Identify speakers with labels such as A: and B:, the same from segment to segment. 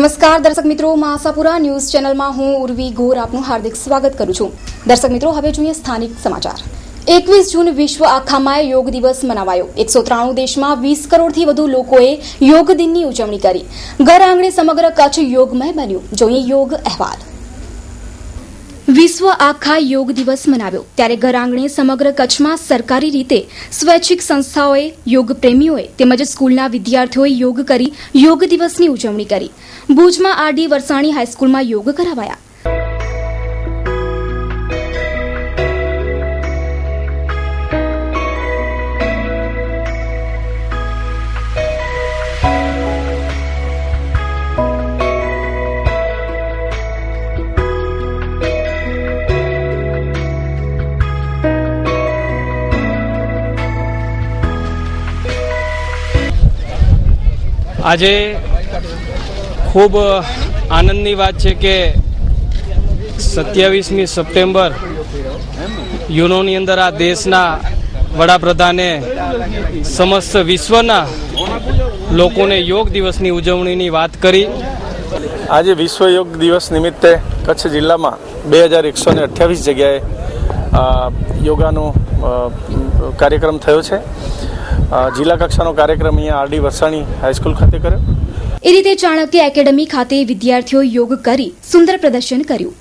A: નમસ્કાર દર્શક મિત્રો, આશાપુરા ન્યૂઝ ચેનલમાં હું ઉર્વી ગોર આપનું હાર્દિક સ્વાગત કરું છું। દર્શક મિત્રો, હવે જોઈએ સ્થાનિક સમાચાર। 21 જૂન વિશ્વ આખામાં યોગ દિવસ મનાવાયો। 193 દેશમાં 20 કરોડથી વધુ લોકોએ યોગ દિનની ઉજવણી કરી। ઘર આંગણે સમગ્ર કચ્છ યોગમય બન્યું। જોઈએ યોગ અહેવાલ। વિશ્વ આખા યોગ દિવસ મનાવ્યો ત્યારે ઘર આંગણે સમગ્ર કચ્છમાં સરકારી રીતે સ્વૈચ્છિક સંસ્થાઓએ, યોગ પ્રેમીઓએ તેમજ સ્કૂલના વિદ્યાર્થીઓએ યોગ કરી યોગ દિવસની ઉજવણી કરી। ભુજમાં આરડી વરસાણી હાઈસ્કૂલમાં યોગ કરાવાયા।
B: આજે ખૂબ આનંદની વાત છે કે 27મી સપ્ટેમ્બર યુનોની અંદર આ દેશના વડાપ્રધાને સમસ્ત વિશ્વના લોકોને યોગ દિવસની ઉજવણીની વાત કરી।
C: આજે વિશ્વ યોગ દિવસ નિમિત્તે કચ્છ જિલ્લામાં 2128 જગ્યાએ યોગાનો કાર્યક્રમ થયો છે। જિલ્લા કક્ષાનો કાર્યક્રમ અહીંયા આરડી વરસાણી હાઈસ્કૂલ ખાતે કર્યો।
A: એ રીતે ચાણક્ય એકેડમી ખાતે વિદ્યાર્થીઓ યોગ કરી સુંદર પ્રદર્શન કર્યું।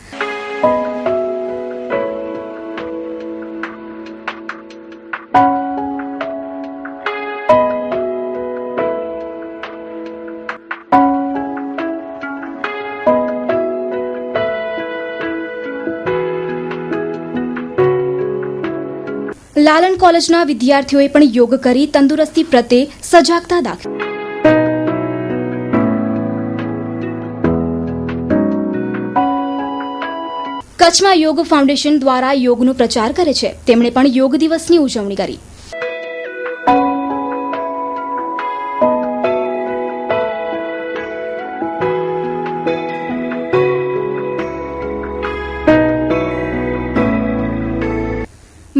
A: લાલન કોલેજના વિદ્યાર્થીઓએ પણ યોગ કરી તંદુરસ્તી પ્રત્યે સજાગતા દાખવી। કચ્છમાં યોગ ફાઉન્ડેશન દ્વારા યોગનો પ્રચાર કરે છે, તેમણે પણ યોગ દિવસની ઉજવણી કરી।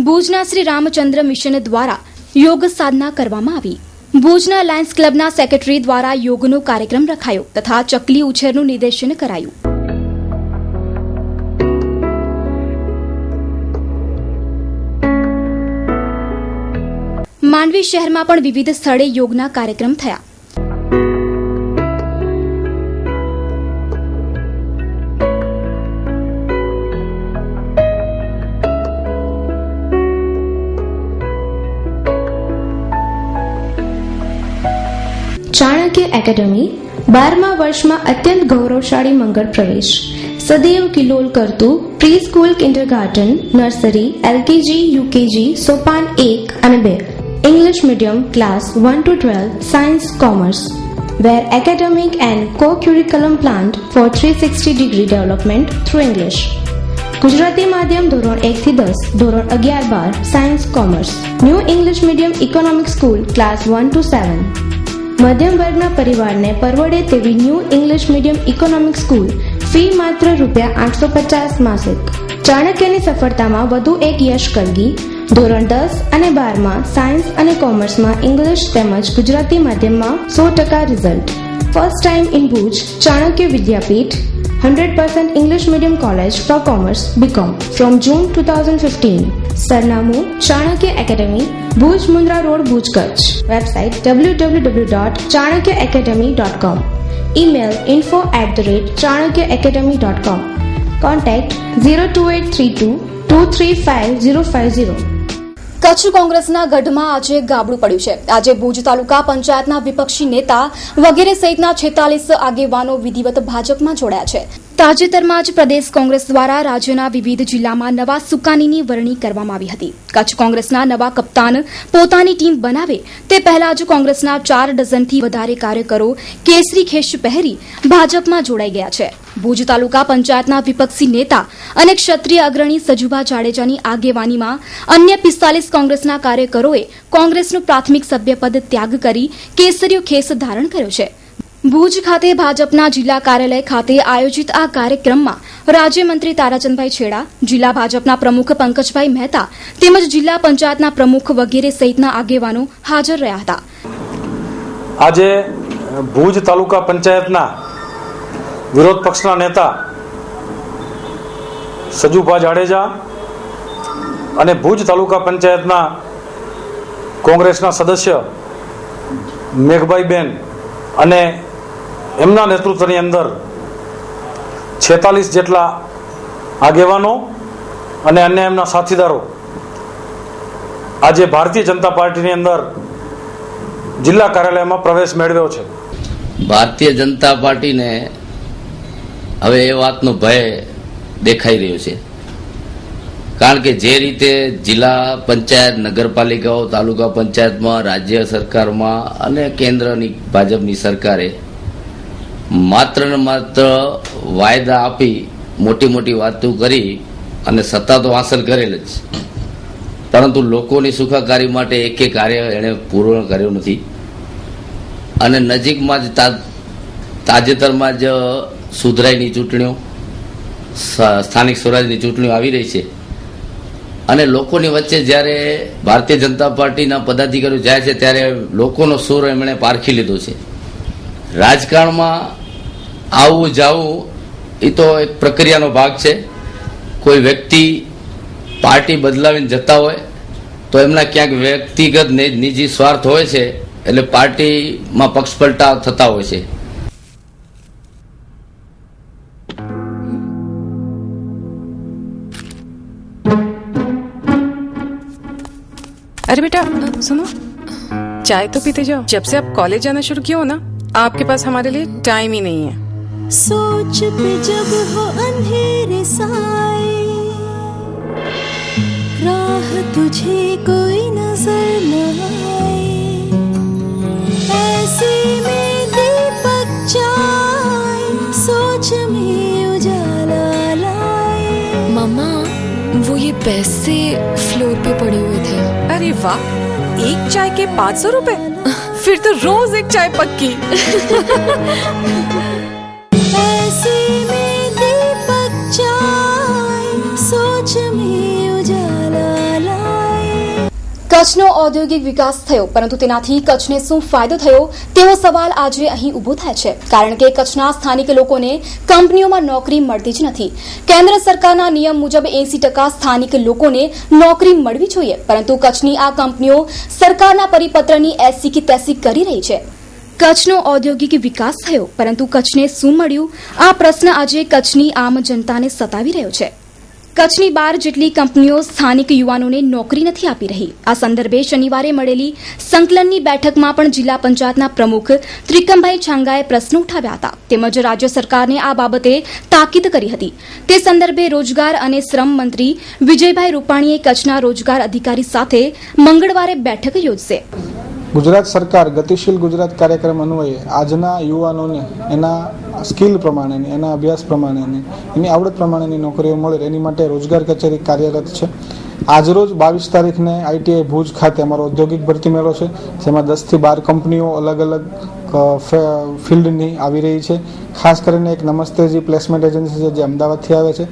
A: ભુજના શ્રી રામચંદ્ર મિશન દ્વારા યોગ સાધના કરવામાં આવી। ભુજના લાયન્સ ક્લબના સેક્રેટરી દ્વારા યોગનો કાર્યક્રમ રખાયો તથા ચકલી ઉછેરનું નિર્દેશન કરાયું। માંડવી શહેરમાં પણ વિવિધ સ્થળે યોગના કાર્યક્રમ થયા।
D: ચાણક્ય એકેડમી 12મા વર્ષમાં અત્યંત ગૌરવશાળી મંગળ પ્રવેશ। સદૈવ કિલોલ કરતું preschool, kindergarten, nursery, LKG, UKG, સોપાન 1 અને 2, English medium class 1 to 12, science, commerce, where academic and co-curriculum planned for 360-degree development through English. Gujarati માધ્યમ ધોરણ 1 થી 10, ધોરણ 11-12, science, commerce, new English medium economic school class 1 to 7, મધ્યમ વર્ગના પરિવારને પરવડે તેવી new English medium economic school, fee માત્ર ₹850 માસિક। ચાણક્યની સફળતામાં વધુ એક યશ કલગી। ધોરણ 10 અને 12માં સાયન્સ અને કોમર્સમાં ઇંગ્લિશ તેમજ ગુજરાતી માધ્યમમાં 100% result. First time in Bhuj Chanakya Vidyapith 100% English medium college for commerce BCom from June 2015. સરનામું Chanakya academy, Bhuj Mundra road, Bhuj, Kutch. Website www.chanakyaacademy.com. email info@chanakyaacademy.com. contact 02832 235050।
A: Kutch કોંગ્રેસના ગઢમાં આજે ગાબડું પડ્યું છે। આજે ભુજ તાલુકા પંચાયતના વિપક્ષી નેતા વગેરે સહિતના 46 આગેવાનો વિધિવત ભાજપમાં જોડાયા છે। તાજેતરમાં જ પ્રદેશ કોંગ્રેસ દ્વારા રાજ્યના વિવિધ જિલ્લામાં નવા સુકાનીની વરણી કરવામાં આવી હતી। કચ્છ કોંગ્રેસના નવા કપ્તાન પોતાની ટીમ બનાવે તે પહેલા જ કોંગ્રેસના 4 ડઝનથી વધારે કાર્યકરો કેસરી ખેસ પહેરી ભાજપમાં જોડાઈ ગયા છે। ભુજ તાલુકા પંચાયતના વિપક્ષી નેતા અને ક્ષત્રિય અગ્રણી સજુભા જાડેજાની આગેવાનીમાં અન્ય 45 કોંગ્રેસના કાર્યકરોએ કોંગ્રેસનું પ્રાથમિક સભ્યપદ ત્યાગ કરી કેસરીયો ખેસ ધારણ કર્યો છે। ભુજ ખાતે ભાજપના જિલ્લા કાર્યાલય ખાતે આયોજિત આ કાર્યક્રમમાં રાજ્યમંત્રી તારાચંદભાઈ છેડા, જિલ્લા ભાજપના પ્રમુખ પંકજભાઈ મહેતા તેમજ જિલ્લા પંચાયતના પ્રમુખ વગેરે સહિતના આગેવાનો હાજર રહ્યા હતા।
E: આજે ભુજ તાલુકા પંચાયતના વિરોધ પક્ષના નેતા સજુભા જાડેજા અને ભુજ તાલુકા પંચાયતના કોંગ્રેસના સદસ્ય મેઘભાઈબેન અને એમના નેતૃત્વની અંદર 46 જેટલા આગેવાનો અને અન્ય એમના સાથીદારો આજે ભારતીય જનતા પાર્ટીની અંદર જિલ્લા કાર્યાલયમાં પ્રવેશ મેળવ્યો છે.
F: ભારતીય જનતા પાર્ટીને હવે એ વાતનો ભય દેખાઈ રહ્યો છે, કારણ કે જે રીતે જિલ્લા પંચાયત, નગરપાલિકાઓ, તાલુકા પંચાયતમાં, રાજ્ય સરકારમાં અને કેન્દ્રની ભાજપની સરકારે માત્ર ને માત્ર વાયદા આપી મોટી મોટી વાતો કરી અને સત્તા તો હાંસલ કરેલ જ, પરંતુ લોકોની સુખાકારી માટે એક કાર્ય એણે પૂર્ણ કર્યું નથી. અને નજીકમાં જ તાજેતરમાં જ સુધરાઈની ચૂંટણીઓ, સ્થાનિક સ્વરાજની ચૂંટણીઓ આવી રહી છે અને લોકોની વચ્ચે જ્યારે ભારતીય જનતા પાર્ટીના પદાધિકારીઓ જાય છે ત્યારે લોકોનો સૂર એમણે પારખી લીધો છે. રાજકારણમાં આવવું જાવું એ તો એક પ્રક્રિયાનો ભાગ છે. કોઈ વ્યક્તિ પાર્ટી બદલાવીને જતા હોય તો એમના ક્યાંક વ્યક્તિગત નિજી સ્વાર્થ હોય છે, એટલે પાર્ટીમાં પક્ષપલટા થતા હોય છે.
G: अरे बेटा सुनो, चाय तो पीते जाओ. जब से आप कॉलेज जाना शुरू किया हो ना, आपके पास हमारे लिए टाइम ही नहीं है.
H: सोच पे जब हो अंधेरे साए, राह तुझे कोई नजर न आए, ऐसे में दीपक जाए, सोच में उजाला लाए.
I: मम्मा, वो ये पैसे फ्लोर पे पड़े हुए थे.
G: अरे वाह, एक चाय के 500 रुपए? फिर तो रोज एक चाय पक्की.
H: ऐसे में दीपक जाए, सोच में उजाला लाए.
A: કચ્છનો ઔદ્યોગિક વિકાસ થયો, પરંતુ તેનાથી કચ્છને શું ફાયદો થયો તેવો સવાલ આજે અહીં ઊભો થાય છે, કારણ કે કચ્છના સ્થાનિક લોકોને કંપનીઓમાં નોકરી મળતી જ નથી. કેન્દ્ર સરકારના નિયમ મુજબ 80% સ્થાનિક લોકોને નોકરી મળવી જોઈએ, પરંતુ કચ્છની આ કંપનીઓ સરકારના પરિપત્રની એસી કી તેસી કરી રહી છે. કચ્છનો ઔદ્યોગિક વિકાસ થયો, પરંતુ કચ્છને શું મળ્યું? આ પ્રશ્ન આજે કચ્છની આમ જનતાને સતાવી રહ્યો છે. કચ્છની 12 જેટલી કંપનીઓ સ્થાનિક યુવાનોને નોકરી નથી આપી રહી. આ સંદર્ભે શનિવારે મળેલી સંકલનની બેઠકમાં પણ જિલ્લા પંચાયતના પ્રમુખ ત્રિકમભાઈ છાંગાએ પ્રશ્નો ઉઠાવ્યા હતા, તેમજ રાજ્ય સરકારને આ બાબતે તાકીદ કરી હતી. તે સંદર્ભે રોજગાર અને શ્રમ મંત્રી વિજયભાઈ રૂપાણીએ કચ્છના રોજગાર અધિકારી સાથે મંગળવારે બેઠક યોજશે.
J: ગુજરાત સરકાર ગતિશીલ ગુજરાત કાર્યક્રમ અન્વયે આજના યુવાનોને એના સ્કિલ પ્રમાણેની, એના અભ્યાસ પ્રમાણેની, એની આવડત પ્રમાણેની નોકરીઓ મળે એની માટે રોજગાર કચેરી કાર્યરત છે. આજરોજ 22 તારીખને આઈટીઆઈ ભુજ ખાતે અમારો ઔદ્યોગિક ભરતી મેળો છે, જેમાં 10 થી 12 કંપનીઓ અલગ અલગ ફિલ્ડની આવી રહી છે. ખાસ કરીને એક નમસ્તેજી પ્લેસમેન્ટ એજન્સી છે જે અમદાવાદથી આવે છે.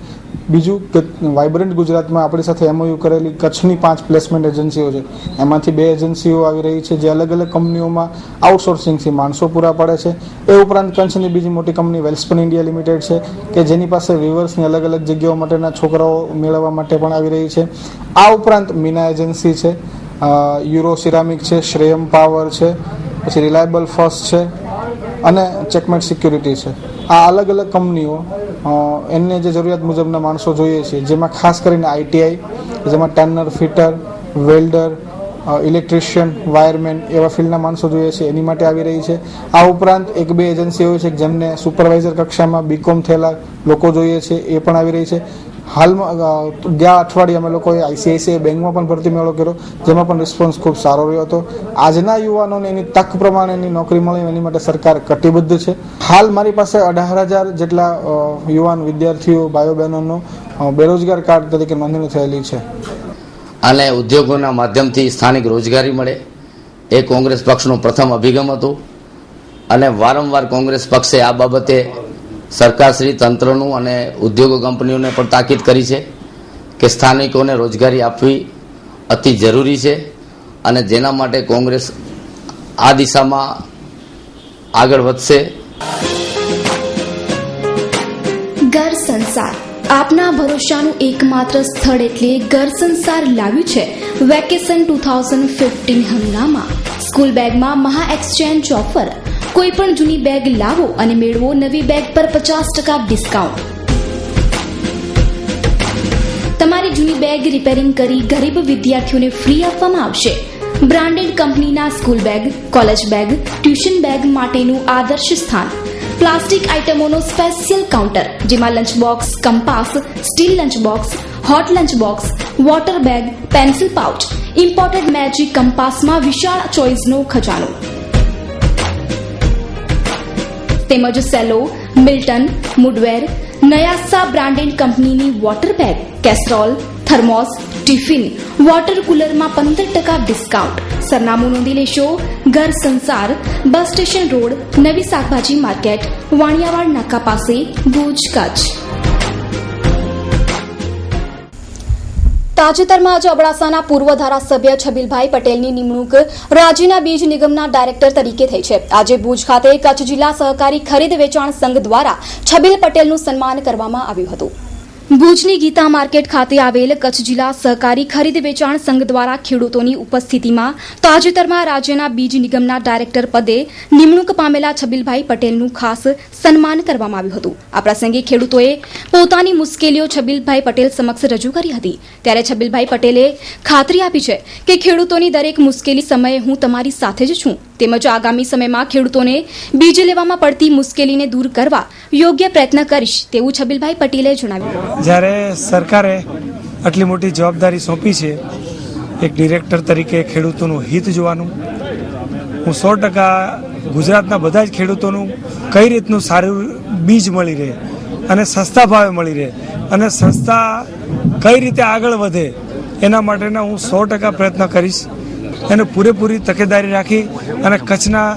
J: બીજું કે વાઇબ્રન્ટ ગુજરાતમાં આપણી સાથે એમઓયુ કરેલી કચ્છની 5 પ્લેસમેન્ટ એજન્સીઓ છે, એમાંથી 2 એજન્સીઓ આવી રહી છે જે અલગ અલગ કંપનીઓમાં આઉટસોર્સિંગથી માણસો પૂરા પાડે છે. એ ઉપરાંત કચ્છની બીજી મોટી કંપની વેલ્સપન ઇન્ડિયા લિમિટેડ છે કે જેની પાસે વિવર્સની અલગ અલગ જગ્યાઓ માટેના છોકરાઓ મેળવવા માટે પણ આવી રહી છે. આ ઉપરાંત મીના એજન્સી છે, યુરો સિરામિક છે, શ્રેયમ પાવર છે, પછી રિલાયબલ ફર્સ્ટ છે અને ચેકમેટ સિક્યુરિટી છે. આ અલગ અલગ કંપનીઓ એમને જે જરૂરિયાત મુજબના માણસો જોઈએ છે, જેમાં ખાસ કરીને આઈટીઆઈ, જેમાં Turner, fitter, welder, electrician, wireman એવા ફિલ્ડના માણસો જોઈએ છે, એની માટે આવી રહી છે. આ ઉપરાંત 1-2 એજન્સીઓ છે જેમને સુપરવાઇઝર કક્ષામાં બીકોમ થયેલા લોકો જોઈએ છે, એ પણ આવી રહી છે. હાલમાં ગયા અઠવાડિયે અમે લોકોએ આઈસીઆઈસીઆઈ બેંકમાં પણ ભરતી મેળો કર્યો, જેમાં પણ રિસ્પોન્સ ખૂબ સારો રહ્યો હતો. આજના યુવાનોને એની તક પ્રમાણેની નોકરી મળે એની માટે સરકાર કટિબદ્ધ છે. હાલ મારી પાસે 18,000 જેટલા યુવાન વિદ્યાર્થીઓ, ભાઈઓ બહેનોનો બેરોજગાર કાર્ડ તરીકે નોંધણી થયેલી છે.
F: અને ઉદ્યોગોના માધ્યમથી સ્થાનિક રોજગારી મળે એ કોંગ્રેસ પક્ષનો પ્રથમ અભિગમ હતો અને વારંવાર કોંગ્રેસ પક્ષે આ બાબતે સરકારશ્રી, તંત્રનું અને ઉદ્યોગો કંપનીઓને પણ તાકીદ કરી છે કે સ્થાનિકોને રોજગારી આપવી અતિ જરૂરી છે અને જેના માટે કોંગ્રેસ આ દિશામાં આગળ વધશે.
A: ઘર સંસાર આપના ભરોસાનું એકમાત્ર સ્થળ એટલે ઘર સંસાર લાવ્યું છે વેકેશન 2015 હંગામા. સ્કૂલ બેગમાં મહા એક્સચેન્જ ઓફર. કોઈ પણ જૂની બેગ લાવો અને મેળવો નવી બેગ પર 50% ડિસ્કાઉન્ટ. તમારી જૂની બેગ રિપેરિંગ કરી ગરીબ વિદ્યાર્થીઓને ફ્રી આપવામાં આવશે. બ્રાન્ડેડ કંપનીના school bag, college bag, tuition bag માટેનું આદર્શ સ્થાન. પ્લાસ્ટિક આઇટમોનો સ્પેશિયલ કાઉન્ટર, જેમાં lunch box, compass, steel lunch box, hot lunch box, water bag, pencil pouch, imported magic કંપાસમાં વિશાળ ચોઇસનો ખજાનો. તેમજ સેલો, મિલ્ટન, મુડવેર, નયાસા બ્રાન્ડેડ કંપનીની water bag, casserole, thermos, tiffin, water કુલરમાં 15% ડિસ્કાઉન્ટ. સરનામું નોંધી લેશો. ઘર સંસાર, બસ સ્ટેશન રોડ, નવી શાકભાજી માર્કેટ, વાણિયાવાડ નાકા પાસે, ભુજ, કચ્છ. તાજેતરમાં આજે અબડાસાના પૂર્વ ધારાસભ્ય છબીલભાઈ પટેલની નિમણૂક રાજ્યના બીજ નિગમના ડાયરેક્ટર તરીકે થઈ છે. આજે ભુજ ખાતે કચ્છ જિલ્લા સહકારી ખરીદ વેચાણ સંઘ દ્વારા છબીલ પટેલનું સન્માન કરવામાં આવ્યું હતું. ભુજની ગીતા માર્કેટ ખાતે આવેલ કચ્છ જિલ્લા સહકારી ખરીદ વેચાણ સંઘ દ્વારા ખેડૂતોની ઉપસ્થિતિમાં તાજેતરમાં રાજ્યના બીજ નિગમના ડાયરેક્ટર પદે નિમણૂક પામેલા છબીલભાઈ પટેલનું ખાસ સન્માન કરવામાં આવ્યું હતું. આ પ્રસંગે ખેડૂતોએ પોતાની મુશ્કેલીઓ છબીલભાઈ પટેલ સમક્ષ રજૂ કરી હતી. ત્યારે છબીલભાઈ પટેલે ખાતરી આપી છે કે ખેડૂતોની દરેક મુશ્કેલી સમયે હું તમારી સાથે જ છું. તેમજ આગામી સમયમાં ખેડૂતોને બીજ લેવામાં પડતી મુશ્કેલીને દૂર કરવા યોગ્ય પ્રયત્ન કરીશ તેવું છબીલભાઈ પટેલે જણાવ્યું.
E: જ્યારે સરકારે આટલી મોટી જવાબદારી સોંપી છે, એક ડિરેક્ટર તરીકે ખેડૂતોનું હિત જોવાનું, હું 100% ગુજરાતના બધા જ ખેડૂતોનું કઈ રીતનું સારું બીજ મળી રહે અને સસ્તા ભાવે મળી રહે અને સંસ્થા કઈ રીતે આગળ વધે એના માટેના હું 100% પ્રયત્ન કરીશ. એને પૂરેપૂરી તકેદારી રાખી અને કચ્છના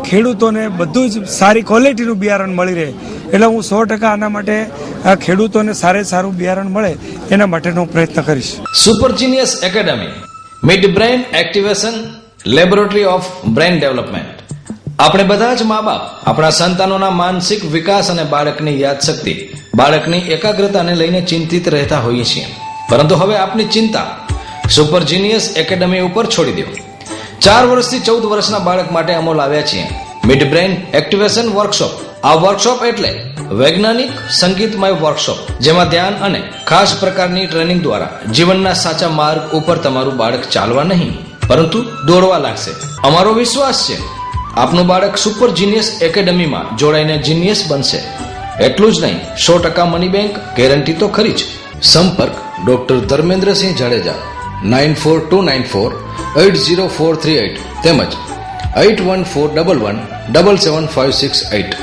E: ખેડૂતોને બધું જ સારી ક્વોલિટીનું બિયારણ મળી રહે એટલે હું 100% આના માટે ખેડૂતોને સારું બિયારણ મળે એના માટેનો પ્રયત્ન કરીશ.
K: Super genius academy, mid brain activation, laboratory of brain development. આપણે બધા જ મા બાપ આપણા સંતાનોના માનસિક વિકાસ અને બાળકની યાદશક્તિ, બાળકની એકાગ્રતાને લઈને ચિંતિત રહેતા હોઈએ છીએ. પરંતુ હવે આપની ચિંતા સુપર જીનિયસ એકેડમી ઉપર છોડી દો. 4 વર્ષથી 14 વર્ષના બાળક માટે અમો લાવ્યા છીએ મિડ બ્રેઇન એક્ટિવેશન વર્કશોપ. આ વર્કશોપ એટલે વૈજ્ઞાનિક સંગીતમય વર્કશોપ, જેમાં ધ્યાન અને ખાસ પ્રકારની ટ્રેનિંગ દ્વારા જીવનના સાચા માર્ગ ઉપર તમારું બાળક ચાલવા નહીં પરંતુ દોડવા લાગશે. અમારો વિશ્વાસ છે આપનું બાળક સુપર જીનિયસ એકેડમીમાં જોડાઈને જીનિયસ બનશે. એટલું જ નહીં, 100% મની બેંક ગેરંટી તો ખરી જ. સંપર્ક ડોક્ટર ધર્મેન્દ્રસિંહ જાડેજા 9429480438 તેમજ 8141177568.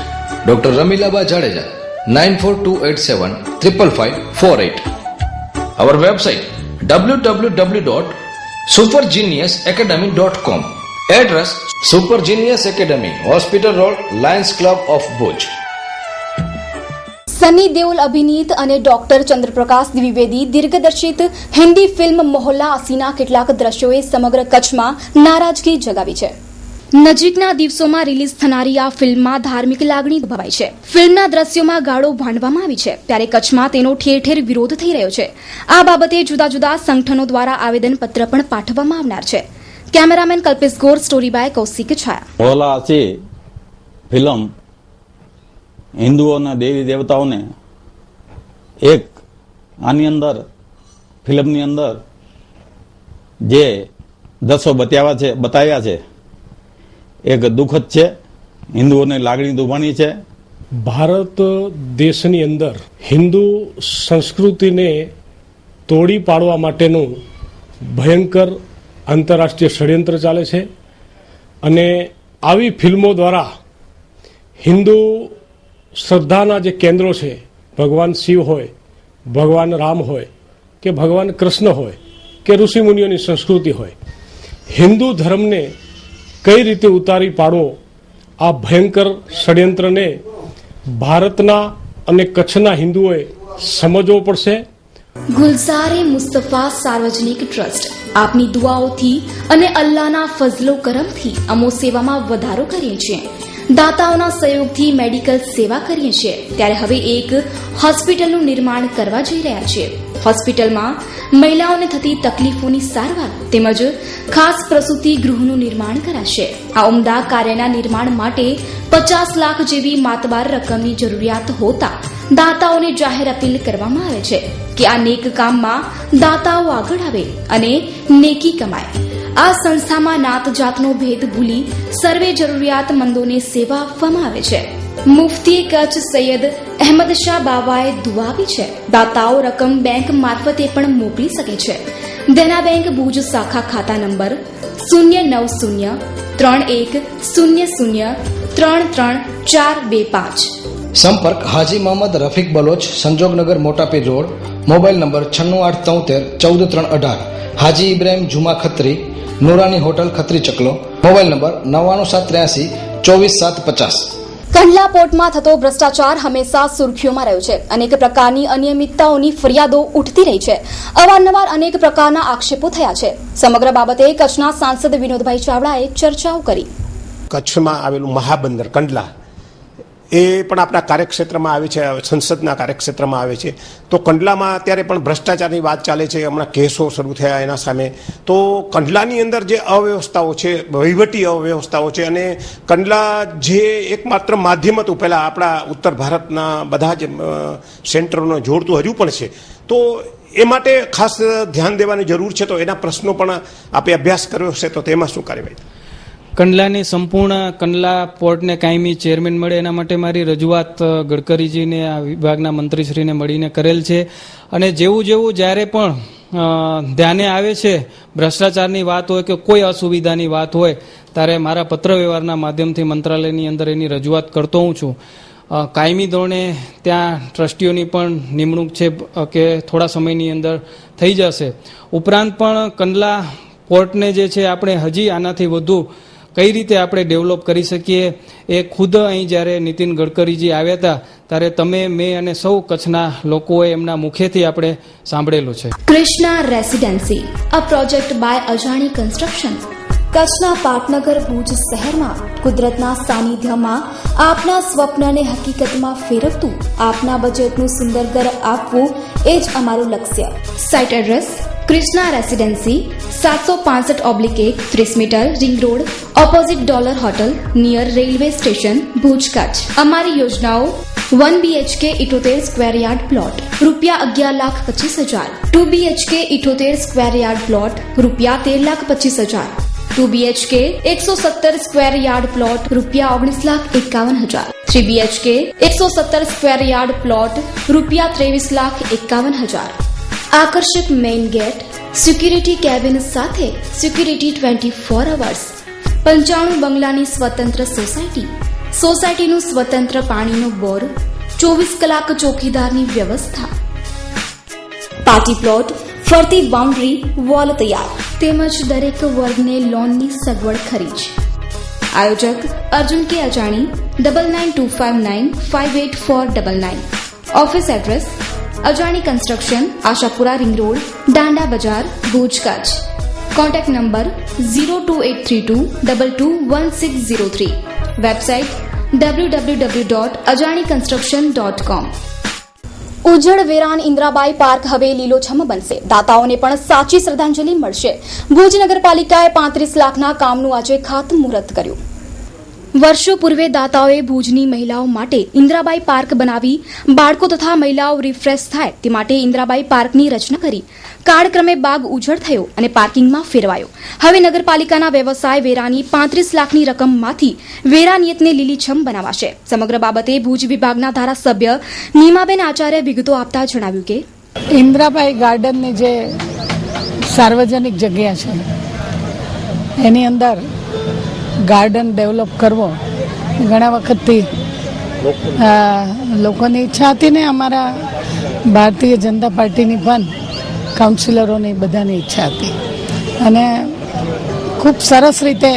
K: Doctor રમીલાબા Jadeja 9428755548. Our website www.supergeniusacademy.com. Address Super Genius Academy, Hospital Road, Lions Club of Bhuj.
A: Sunny Deol અભિનીત અને ડોક્ટર ચંદ્રપ્રકાશ દ્વિવેદી દિગ્દર્શિત હિન્દી ફિલ્મ મોહલ્લા અસીના કેટલાક દ્રશ્યોએ સમગ્ર કચ્છમાં નારાજગી જગાવી છે. નજીકના દિવસોમાં રિલીઝ થનારી આ ફિલ્મમાં ધાર્મિક લાગણી દબાવાઈ છે. ફિલ્મના દ્રશ્યોમાં ગાળો ભાંડવામાં આવી છે, ત્યારે કચ્છમાં તેનો ઠેર ઠેર વિરોધ થઈ રહ્યો છે. આ બાબતે જુદા જુદા સંગઠનો દ્વારા આવેદનપત્ર પણ પાઠવવામાં આવનાર છે. Cameraman Kalpesh Gor, story by Kaushik Chhaya.
L: Mohalla Assi film હિન્દુઓના દેવી દેવતાઓને એક આની અંદર ફિલ્મની અંદર જે દ્રશ્યો બતાવ્યા છે એક દુઃખદ છે. હિન્દુઓને લાગણી દુભાણી છે.
M: ભારત દેશની અંદર હિન્દુ સંસ્કૃતિને તોડી પાડવા માટેનું ભયંકર આંતરરાષ્ટ્રીય ષડયંત્ર ચાલે છે અને આવી ફિલ્મો દ્વારા હિન્દુ શ્રદ્ધાના જે કેન્દ્રો છે, ભગવાન શિવ હોય, ભગવાન રામ હોય કે ભગવાન કૃષ્ણ હોય કે ઋષિમુનિઓની સંસ્કૃતિ હોય, હિન્દુ ધર્મને કઈ રીતે ઉતારી પાડવો, આ ભયંકર ષડયંત્રને ભારતના અને કચ્છના હિન્દુઓએ સમજવો પડશે.
A: ગુલઝારે મુસ્તફા સાર્વજનિક ટ્રસ્ટ આપની દુઆઓથી અને અલ્લાહના ફઝલો કરમથી અમો સેવામાં વધારો કરીએ છીએ. દાતાઓના સહયોગથી મેડિકલ સેવા કરીએ છીએ ત્યારે હવે એક હોસ્પિટલનું નિર્માણ કરવા જઈ રહ્યા છીએ. હોસ્પિટલમાં મહિલાઓને થતી તકલીફોની સારવાર તેમજ ખાસ પ્રસૂતિ ગૃહનું નિર્માણ કરાશે. આ ઉમદા કાર્યના નિર્માણ માટે 50 લાખ જેવી માતબાર રકમની જરૂરિયાત હોતા દાતાઓને જાહેર અપીલ કરવામાં આવે છે કે આ નેક કામમાં દાતાઓ આગળ આવે અને નેકી કમાય. આ સંસ્થામાં નાત જાતનો ભેદ ભૂલી સર્વે જરૂરિયાતમંદોને સેવા આપવામાં આવે છે. મુફ્તી કચ્છ સૈયદ અહેમદ શાહ બાવાએ દુઆ આપી છે. દાતાઓ રકમ બેંક મારફતે પણ મોકલી શકે છે. દેના બેંક ભુજ શાખા ખાતા નંબર 09031003325.
K: સંપર્ક હાજી મોહમ્મદ રફીક બલોચ, સંજોગનગર મોટાપી road, mobile number 9678714318. Haji Ibrahim Juma Khatri, Noorani hotel Khatri Chaklo, mobile number 9973844750.
A: Kandla પોર્ટમાં થતો ભ્રષ્ટાચાર હંમેશા સુર્ખીઓમાં રહ્યો છે. અનેક પ્રકારની અનિયમિતતાઓની ફરિયાદો ઉઠતી રહી છે. અવારનવાર અનેક પ્રકારના આક્ષેપો થયા છે. સમગ્ર બાબતે કચ્છના સાંસદ વિનોદભાઈ ચાવડાએ ચર્ચાઓ કરી.
N: કચ્છમાં આવેલું મહાબંદર કંડલા એ પણ આપણા કાર્યક્ષેત્રમાં આવે છે, સંસદના કાર્યક્ષેત્રમાં આવે છે. તો કંડલામાં અત્યારે પણ ભ્રષ્ટાચારની વાત ચાલે છે. હમણાં કેસો શરૂ થયા એના સામે. તો કંડલાની અંદર જે અવ્યવસ્થાઓ છે, વહીવટી અવ્યવસ્થાઓ છે, અને કંડલા જે એકમાત્ર માધ્યમ હતું પહેલાં આપણા ઉત્તર ભારતના બધા જ સેન્ટરોને જોડતું હજુ પણ છે. તો એ માટે ખાસ ધ્યાન દેવાની જરૂર છે. તો એના પ્રશ્નો પણ આપણે અભ્યાસ કર્યો છે. તો તેમાં શું કાર્યવાહી?
B: કંડલાની સંપૂર્ણ કંડલા પોર્ટને કાયમી ચેરમેન મળે એના માટે મારી રજૂઆત ગડકરીજીને આ વિભાગના મંત્રીશ્રીને મળીને કરેલ છે. અને જેવું જ્યારે પણ ધ્યાને આવે છે ભ્રષ્ટાચારની વાત હોય કે કોઈ અસુવિધાની વાત હોય ત્યારે મારા પત્ર વ્યવહારના માધ્યમથી મંત્રાલયની અંદર એની રજૂઆત કરતો હું છું. કાયમી ધોરણે ત્યાં ટ્રસ્ટીઓની પણ નિમણૂક છે કે થોડા સમયની અંદર થઈ જશે. ઉપરાંત પણ કંડલા પોર્ટને જે છે આપણે હજી આનાથી વધુ કઈ રીતે આપણે ડેવલપ કરી શકીએ એ ખુદ અહીં જ્યારે નીતિન ગડકરીજી આવ્યા હતા ત્યારે તમે, મેં અને સૌ કચ્છના લોકોએ એમના મુખેથી આપણે સાંભળેલું છે.
A: Krishna residency, a project by Ajani construction. કચ્છના પાટનગર ભુજ શહેરમાં કુદરતના સાનિધ્યમાં આપના સ્વપ્નને હકીકતમાં ફેરવતું આપના બજેટનું સુંદર ઘર આપવું એ જ અમારું લક્ષ્ય. Site address: Krishna residency, 765/1, 30 metre, ring road, opposite dollar hotel, near railway station, Bhuj, Kutch. અમારી યોજનાઓ: 1 BHK 78 square yard plot ₹11,25,000, 2 BHK 78 square yard plot ₹13,25,000, 2 BHK 117 square yard plot ₹19,51,000, 3 BHK 117 square yard plot ₹23,51,000. આકર્ષક મેઇન ગેટ, સિક્યુરિટી કેબિન સાથે security 24 hours. 95 બંગલાની સ્વતંત્ર society, સોસાયટીનું સ્વતંત્ર પાણીનો બોર, 24 કલાક ચોકીદારની વ્યવસ્થા. પાર્ટી પ્લોટ, ફરતી બાઉન્ડ્રી, વોલ તૈયાર તેમજ દરેક વર્ગને લોનની સગવડ ખરી. આયોજક: Arjun K Ajani, 9925958499. Office address: Ajani construction, Ashapura ring road, Danda બજાર, Bhuj, Kutch. Contact number 02832221603. Website www.ajaniconstruction.com. ઉજ્જડ વેરાન ઇન્દ્રાબાઈ પાર્ક હવે લીલોછમ બનશે. દાતાઓને પણ સાચી શ્રદ્ધાંજલિ મળશે. ભુજ નગરપાલિકાએ 35 લાખના કામનું આજે ખાતમુહૂર્ત કર્યું. વર્ષો પૂર્વે દાતાઓએ ભુજની મહિલાઓ માટે ઇન્દ્રાબાઈ પાર્ક બનાવી બાળકો તથા મહિલાઓ રિફ્રેશ થાય તે માટે ઇન્દ્રાબાઈ પાર્કની રચના કરી. કાળક્રમે બાગ ઉજળ થયો અને પાર્કિંગમાં ફેરવાયો. હવે નગરપાલિકાના વ્યવસાય વેરાની 35 લાખની રકમમાંથી વેરાનિયતને લીલીછમ બનાવાશે. સમગ્ર બાબતે ભુજ વિભાગના ધારાસભ્ય નીમાબેન આચાર્ય વિગતો આપતા જણાવ્યું કે
O: ઇન્દ્રાબાઈ ગાર્ડનની જે સાર્વજનિક જગ્યા છે એની અંદર ગાર્ડન ડેવલપ કરવો ઘણા વખતથી લોકોની ઈચ્છા હતી ને અમારા ભારતીય જનતા પાર્ટીની પણ કાઉન્સિલરોની બધાની ઈચ્છા હતી અને ખૂબ સરસ રીતે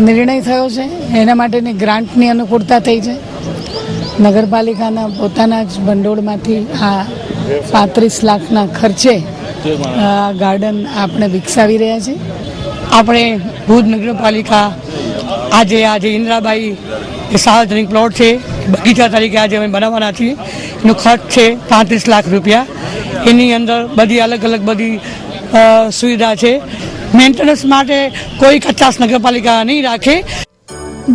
O: નિર્ણય થયો છે. એના માટેની ગ્રાન્ટની અનુકૂળતા થઈ છે. નગરપાલિકાના પોતાના જ ભંડોળમાંથી આ 35 લાખના ખર્ચે ગાર્ડન આપણે વિકસાવી રહ્યા છીએ.
P: આપણે ભુજ નગરપાલિકા આજે ઇન્દ્રાબાઈ એ સાર્વજનિક પ્લોટ છે, બગીચા તરીકે આજે અમે બનાવવાના છીએ. એનો ખર્ચ છે 35 લાખ રૂપિયા. એની અંદર બધી અલગ અલગ બધી સુવિધા છે. મેન્ટેનન્સ માટે કોઈ કચાસ નગરપાલિકા નહીં રાખે.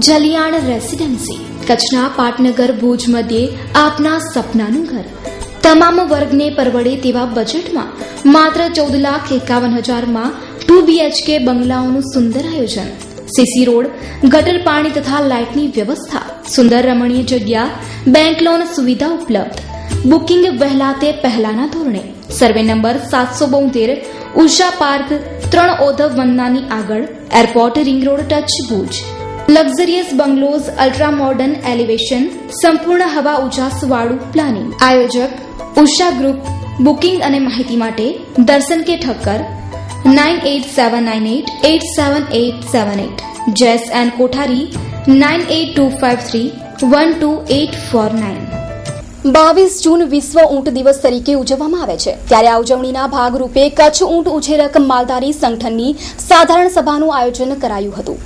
A: જલિયાણ રેસિડેન્સી કચ્છના પાટનગર ભુજ મધ્યે આપના સપનાનું ઘર તમામ વર્ગને પરવડે તેવા બજેટમાં માત્ર 14,51,000માં 2 BHK બંગલાઓનું સુંદર આયોજન. સીસી રોડ, ગટર પાણી તથા લાઇટની વ્યવસ્થા, સુંદર રમણીય જગ્યા, બેંક લોન સુવિધા ઉપલબ્ધ. બુકિંગ વહેલા તે પહેલાના ધોરણે. સર્વે નંબર 772 ઉષા પાર્ક 3 ઓધવ વંદનાની આગળ, airport ring road touch Bhuj. Luxurious bungalows, ultra modern elevation, સંપૂર્ણ હવા ઉજાસ વાળું પ્લાનિંગ. આયોજક ઉષા ગ્રુપ. બુકિંગ અને માહિતી માટે દર્શન કે ઠક્કર 9879887878. જેસ એન્ડ કોઠારી 9825312849. 22 જૂન વિશ્વ ઊંટ દિવસ તરીકે ઉજવવામાં આવે છે. ત્યારે આ ઉજવણીના ભાગરૂપે કચ્છ ઊંટ ઉછેરક માલધારી સંગઠનની સાધારણ સભાનું આયોજન કરાયું હતું.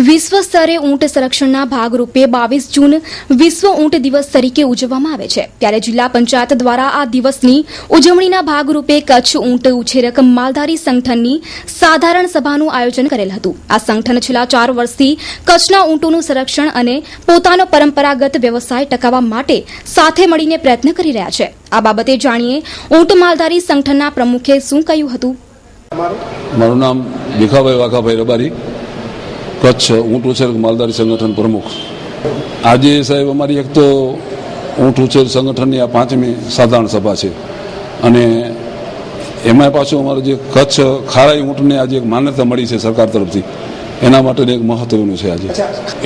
A: વિશ્વ સ્તરે ઊંટ સંરક્ષણના ભાગરૂપે 22 જૂન વિશ્વ ઊંટ દિવસ તરીકે ઉજવવામાં આવે છે. ત્યારે જિલ્લા પંચાયત દ્વારા આ દિવસની ઉજવણીના ભાગરૂપે કચ્છ ઊંટ ઉછેરક માલધારી સંગઠનની સાધારણ સભાનું આયોજન કરેલ હતું. આ સંગઠન છેલ્લા 4 વર્ષથી કચ્છના ઊંટોનું સંરક્ષણ અને પોતાનો પરંપરાગત વ્યવસાય ટકાવવા માટે સાથે મળીને પ્રયત્ન કરી રહ્યા છે. આ બાબતે જાણીએ ઊંટ માલધારી સંગઠનના પ્રમુખે શું કહ્યું હતું.
Q: મારું નામ ભીખાભાઈ વાઘાભાઈ રબારી, કચ્છ ઊંટ ઉછેરક માલધારી સંગઠન પ્રમુખ. આજે સાહેબ અમારી એક તો ઊંટ ઉછેર સંગઠનની આ 5મી સાધારણ સભા છે અને એમાં પાછું અમારે જે કચ્છ ખારાઈ ઊંટને આજે એક માન્યતા મળી છે સરકાર તરફથી, એના માટે એક મહત્વનું છે. આજે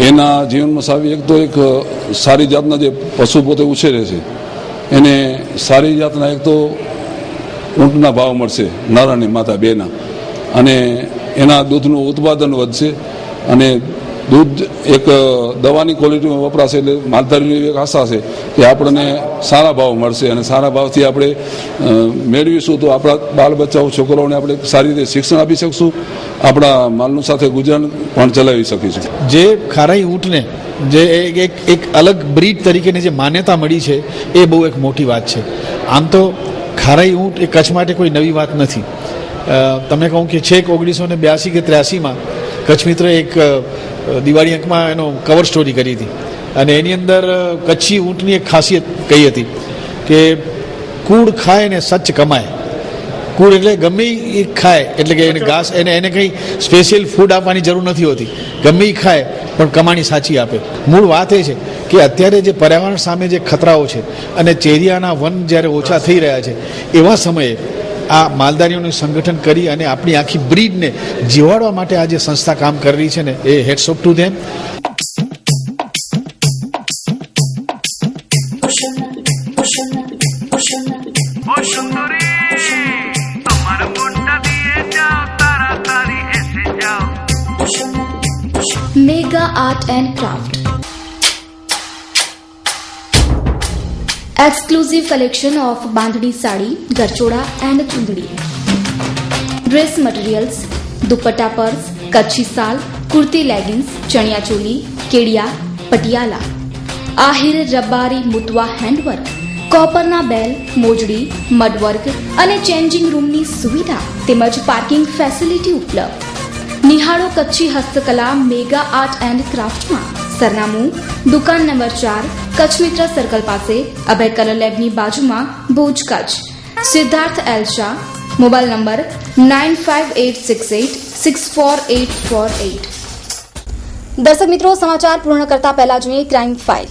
Q: એના જીવનમાં સાવી એક તો એક સારી જાતના જે પશુ પોતે ઉછેરે છે એને સારી જાતના એક તો ઊંટના ભાવ મળશે, નર અને માતા બેના, અને એના દૂધનું ઉત્પાદન વધશે અને દૂધ એક દવાની ક્વોલિટીમાં વપરાશે. એટલે માલધારીની એક આશા છે કે આપણને સારા ભાવ મળશે અને સારા ભાવથી આપણે મેળવીશું તો આપણા બાળ બચ્ચાઓ છોકરાઓને આપણે સારી રીતે શિક્ષણ આપી શકશું, આપણા માલનું સાથે ગુજરાન પણ ચલાવી શકીશું.
R: જે ખારાઈ ઊંટને જે એક અલગ બ્રીડ તરીકેની જે માન્યતા મળી છે એ બહુ એક મોટી વાત છે. આમ તો ખારાઈ ઊંટ એ કચ્છ માટે કોઈ નવી વાત નથી. તમે કહું કે છેક 1982 કે 83માં કચ્છ મિત્રએ એક દિવાળી અંકમાં એનો કવર સ્ટોરી કરી હતી અને એની અંદર કચ્છી ઊંટની એક ખાસિયત કહી હતી કે કૂડ ખાય ને સચ્ચ કમાય. કૂડ એટલે ગમે એ ખાય, એટલે કે એને ઘાસ એને કંઈ સ્પેશિયલ ફૂડ આપવાની જરૂર નથી હોતી, ગમે એ ખાય પણ કમાણી સાચી આપે. મૂળ વાત એ છે કે અત્યારે જે પર્યાવરણ સામે જે ખતરાઓ છે અને ચેરિયાના વન જ્યારે ઓછા થઈ રહ્યા છે એવા સમયે આ માલધારીઓનું સંગઠન કરી અને આપણી આખી બ્રીડને જીવાડવા માટે આ જે સંસ્થા કામ કરી રહી છે ને એ heads off to them.
A: Mega art and craft exclusive collection of bandhani sari, gharchola and ચુંદડી, dress materials, dupatta purse, Kutchi સાલ, કુર્તી લેગિન્સ, ચણિયા ચોલી, કેડિયા, પટિયાલા, આહિર, રબારી, મુતવા હેન્ડવર્ક, કોપરના બેલ, મોજડી, મડવર્ક અને ચેન્જિંગ રૂમની સુવિધા તેમજ પાર્કિંગ ફેસિલિટી ઉપલબ્ધ. નિહાળો કચ્છી હસ્તકલા મેગા આર્ટ એન્ડ ક્રાફ્ટમાં. સરનામું દુકાન નંબર 4, કચ્છ મિત્ર સર્કલ પાસે, અભય કલર લેબની બાજુમાં, Bhuj, Kutch. Siddharth L Shah. Mobile number 9586864848. દર્શક મિત્રો, સમાચાર પૂર્ણ કરતા પહેલા જોઈએ ક્રાઇમ ફાઇલ.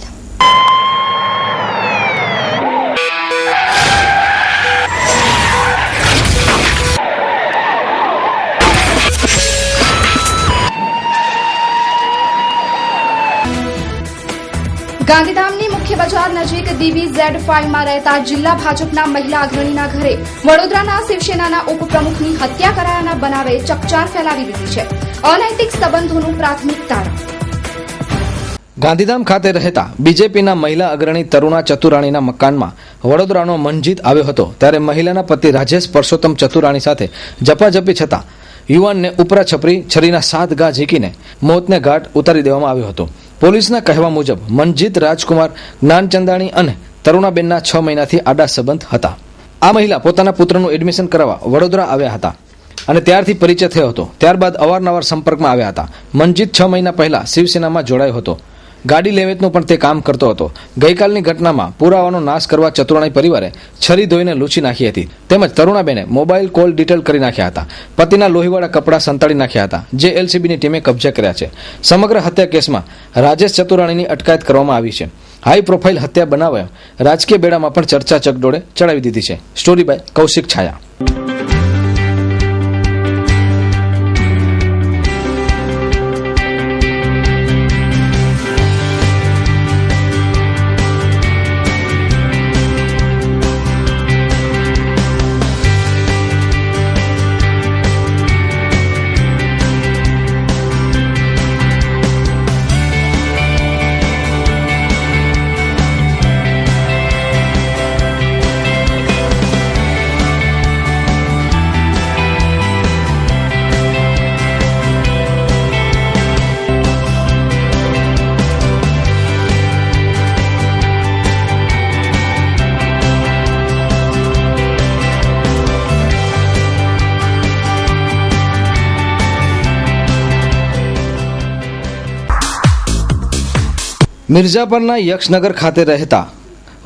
A: ગાંધીધામની મુખ્ય બજાર નજીક DBZ5માં રહેતા જિલ્લા ભાજપના મહિલા અગ્રણીના ઘરે વડોદરાના શિવસેનાના ઉપપ્રમુખની હત્યા કરાયાના બનાવે ચકચાર ફેલાવી દીધી છે. અનૈતિક સંબંધોનું પ્રાથમિક તારણ.
K: ગાંધીધામ ખાતે રહેતા બીજેપીના મહિલા અગ્રણી તરુણા ચતુરાણીના મકાનમાં વડોદરાનો મનજીત આવ્યો હતો. ત્યારે મહિલાના પતિ રાજેશ પરસોત્તમ ચતુરાણી સાથે ઝપાઝપી છતાં યુવાનને ઉપરા છપરી છરીના 7 ઘા ઝીકીને મોતને ઘાટ ઉતારી દેવામાં આવ્યો હતો. પોલીસના કહેવા મુજબ મનજીત રાજકુમાર જ્ઞાનચંદાણી અને તરુણાબેનના 6 મહિનાથી આડા સંબંધ હતા. આ મહિલા પોતાના પુત્રનું એડમિશન કરાવવા વડોદરા આવ્યા હતા અને ત્યારથી પરિચય થયો હતો. ત્યારબાદ અવારનવાર સંપર્કમાં આવ્યા હતા. મનજીત 6 મહિના પહેલા શિવસેનામાં જોડાયો હતો. ગાડી લેવેચનું પણ તે કામ કરતો હતો. ગઈકાલની ઘટનામાં પુરાવાનો નાશ કરવા ચતુરાણી પરિવારે છરી ધોઈને લૂછી નાખી હતી. તેમજ તરુણાબેને મોબાઈલ કોલ ડિટેલ કરી નાખ્યા હતા. પતિના લોહીવાળા કપડાં સંતાડી નાખ્યા હતા, જે એલસીબીની ટીમે કબજે કર્યા છે. સમગ્ર હત્યા કેસમાં રાજેશ ચતુરાણીની અટકાયત કરવામાં આવી છે. હાઈ પ્રોફાઇલ હત્યા બનાવે રાજકીય બેડામાં પણ ચર્ચા ચકડોળે ચડાવી દીધી છે. સ્ટોરી બાય કૌશિક છાયા. મિર્ઝાપરના યક્ષનગર ખાતે રહેતા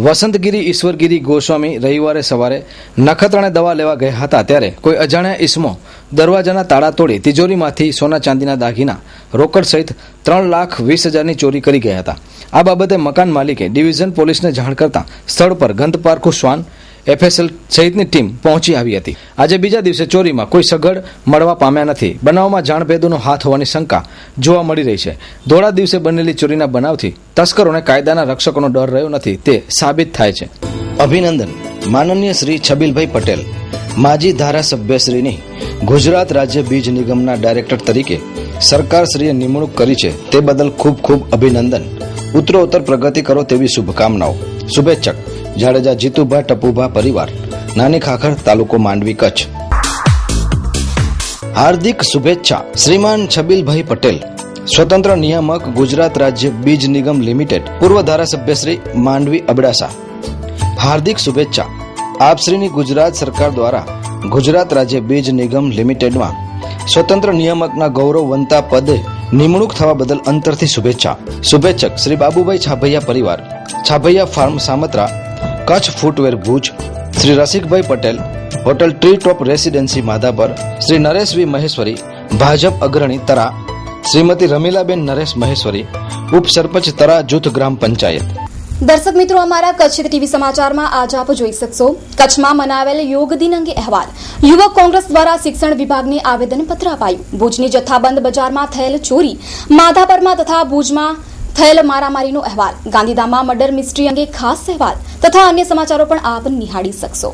K: વસંતગીરી ઈશ્વરગીરી ગોસ્વામી રવિવારે સવારે નખત્રાણે દવા લેવા ગયા હતા. ત્યારે કોઈ અજાણ્યા ઈસમો દરવાજાના તાળા તોડી તિજોરીમાંથી સોના ચાંદીના દાગીના, રોકડ સહિત 3,20,000ની ચોરી કરી ગયા હતા. આ બાબતે મકાન માલિકે ડિવિઝન પોલીસને જાણ કરતા સ્થળ પર ગંધપારખું શ્વાન, એફએસએલ સહિતની ટીમ પહોંચી આવી હતી. આજે બીજા દિવસે ચોરીમાં કોઈ સગડ મળવા પામ્યા નથી. બનાવમાં જાણભેદોનો હાથ હોવાની શંકા જોવા મળી રહી છે. ધોળા દિવસે બનેલી ચોરીના બનાવથી તસ્કરોને કાયદાના રક્ષકોનો ડર રહ્યો નથી તે સાબિત થાય છે.
S: અભિનંદન માનનીય શ્રી છબીલભાઈ પટેલ, માજી ધારાસભ્યશ્રીની ગુજરાત રાજ્ય બીજ નિગમના ડાયરેક્ટર તરીકે સરકારશ્રીએ નિમણૂક કરી છે તે બદલ ખૂબ ખૂબ અભિનંદન. ઉત્તરોત્તર પ્રગતિ કરો તેવી શુભકામનાઓ. શુભેચ્છક જાડેજા જીતુભા ટપુભા પરિવાર, નાની ખાખર, તાલુકો માંડવી, કચ્છ. હાર્દિક શુભેચ્છા શ્રીમાન છબીલભાઈ પટેલ, સ્વતંત્ર નિયામક, ગુજરાત રાજ્ય બીજ નિગમ લિમિટેડ, પૂર્વ ધારાસભ્ય શ્રી માંડવી અબડાસા. હાર્દિક શુભેચ્છા આપશ્રીની ગુજરાત સરકાર દ્વારા ગુજરાત રાજ્ય બીજ નિગમ લિમિટેડમાં સ્વતંત્ર નિયામકના ગૌરવવંતા પદે નિમણૂક થવા બદલ અંતરથી શુભેચ્છા. શુભેચ્છક શ્રી બાબુભાઈ છાભૈયા પરિવાર, Chhabhaiya farm, Samatra, Kutch footwear, Bhuj. Shri Rasikbhai Patel, hotel tree top residency, Madhapar. Shri Naresh V Maheshwari, Bhajap અગ્રણી, તરા. શ્રીમતી રમીલાબેન નરેશ મહેશ્વરી, ઉપસરપંચ, તરા જૂથ ગ્રામ પંચાયત.
A: દર્શક મિત્રો, અમારા કચ્છ ટીવી સમાચારમાં આજ આપ જોઈ શકશો કચ્છમાં મનાવેલ યોગ દિન અંગે અહેવાલ. યુવક કોંગ્રેસ દ્વારા શિક્ષણ વિભાગને આવેદનપત્ર અપાયું. ભુજની જથ્થાબંધ બજારમાં થયેલ ચોરી, માધાપરમાં તથા ભુજમાં થયેલ મારામારીનો અહેવાલ. ગાંધીધામમાં મર્ડર મિસ્ટ્રી અંગે ખાસ અહેવાલ તથા અન્ય સમાચારો પણ આપ નિહાળી શકશો.